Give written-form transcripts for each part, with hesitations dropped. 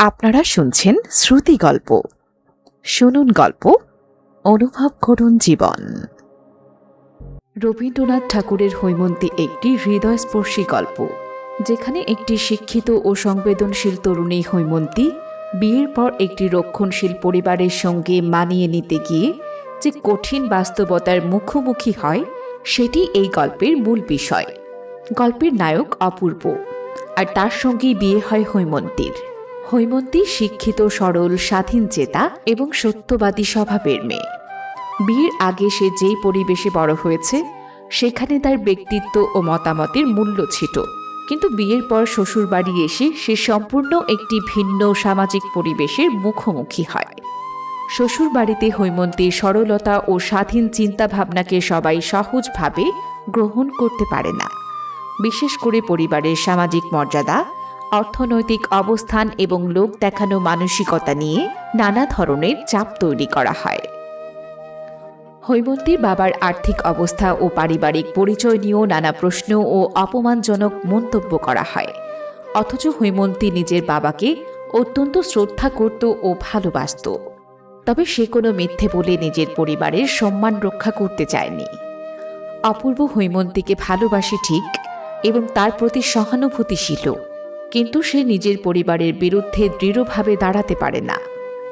আপনারা শুনছেন শ্রুতি গল্প। শুনুন গল্প, অনুভব করুন জীবন। রবীন্দ্রনাথ ঠাকুরের হৈমন্তী একটি হৃদয়স্পর্শী গল্প, যেখানে একটি শিক্ষিত ও সংবেদনশীল তরুণী হৈমন্তী বিয়ের পর একটি রক্ষণশীল পরিবারের সঙ্গে মানিয়ে নিতে গিয়ে যে কঠিন বাস্তবতার মুখোমুখি হয়, সেটি এই গল্পের মূল বিষয়। গল্পের নায়ক অপূর্ব, আর তার সঙ্গেই বিয়ে হয় হৈমন্তীর। হৈমন্তী শিক্ষিত, সরল, স্বাধীনচেতা এবং সত্যবাদী স্বভাবের মেয়ে। বিয়ের আগে সে যেই পরিবেশে বড় হয়েছে, সেখানে তার ব্যক্তিত্ব ও মতামতের মূল্য ছিল। কিন্তু বিয়ের পর শ্বশুর বাড়ি এসে সে সম্পূর্ণ একটি ভিন্ন সামাজিক পরিবেশের মুখোমুখি হয়। শ্বশুর বাড়িতে হৈমন্তীর সরলতা ও স্বাধীন চিন্তাভাবনাকে সবাই সহজভাবে গ্রহণ করতে পারে না। বিশেষ করে পরিবারের সামাজিক মর্যাদা, অর্থনৈতিক অবস্থান এবং লোক দেখানো মানসিকতা নিয়ে নানা ধরনের চাপ তৈরি করা হয়। হৈমন্তীর বাবার আর্থিক অবস্থা ও পারিবারিক পরিচয় নিয়েও নানা প্রশ্ন ও অপমানজনক মন্তব্য করা হয়। অথচ হৈমন্তী নিজের বাবাকে অত্যন্ত শ্রদ্ধা করত ও ভালোবাসত। তবে সে কোনো মিথ্যে বলে নিজের পরিবারের সম্মান রক্ষা করতে চায়নি। অপূর্ব হৈমন্তীকে ভালোবাসে ঠিক, এবং তার প্রতি সহানুভূতিশীল, কিন্তু সে নিজের পরিবারের বিরুদ্ধে দৃঢ়ভাবে দাঁড়াতে পারে না।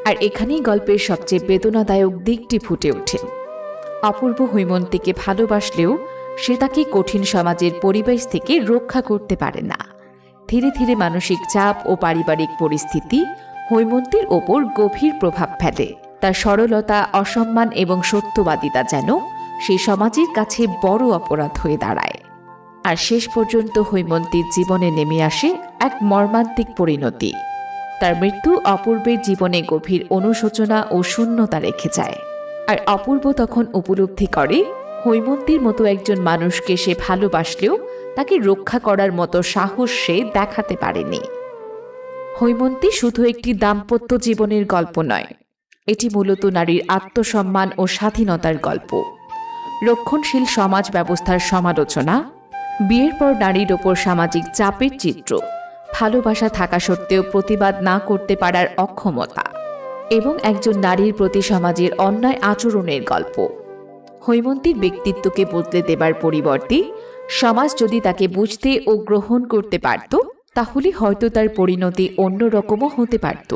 আর এখানেই গল্পের সবচেয়ে বেদনাদায়ক দিকটি ফুটে ওঠে। অপূর্ব হৈমন্তীকে ভালোবাসলেও সে তাকে কঠিন সমাজের পরিবেশ থেকে রক্ষা করতে পারে না। ধীরে ধীরে মানসিক চাপ ও পারিবারিক পরিস্থিতি হৈমন্তীর ওপর গভীর প্রভাব ফেলে। তার সরলতা, অসম্মান এবং সত্যবাদিতা যেন সেই সমাজের কাছে বড় অপরাধ হয়ে দাঁড়ায়। আর শেষ পর্যন্ত হৈমন্তীর জীবনে নেমে আসে এক মর্মান্তিক পরিণতি। তার মৃত্যু অপূর্বের জীবনে গভীর অনুশোচনা ও শূন্যতা রেখে যায়। আর অপূর্ব তখন উপলব্ধি করে, হৈমন্তীর মতো একজন মানুষকে সে ভালোবাসলেও তাকে রক্ষা করার মতো সাহস সে দেখাতে পারেনি। হৈমন্তী শুধু একটি দাম্পত্য জীবনের গল্প নয়, এটি মূলত নারীর আত্মসম্মান ও স্বাধীনতার গল্প। রক্ষণশীল সমাজ ব্যবস্থার সমালোচনা, বিয়ের পর নারীর ওপর সামাজিক চাপের চিত্র, ভালোবাসা থাকা সত্ত্বেও প্রতিবাদ না করতে পারার অক্ষমতা, এবং একজন নারীর প্রতি সমাজের অন্যায় আচরণের গল্প। হৈমন্তীর ব্যক্তিত্বকে বদলে দেবার পরিবর্তে সমাজ যদি তাকে বুঝতে ও গ্রহণ করতে পারত, তাহলে হয়তো তার পরিণতি অন্যরকমও হতে পারত।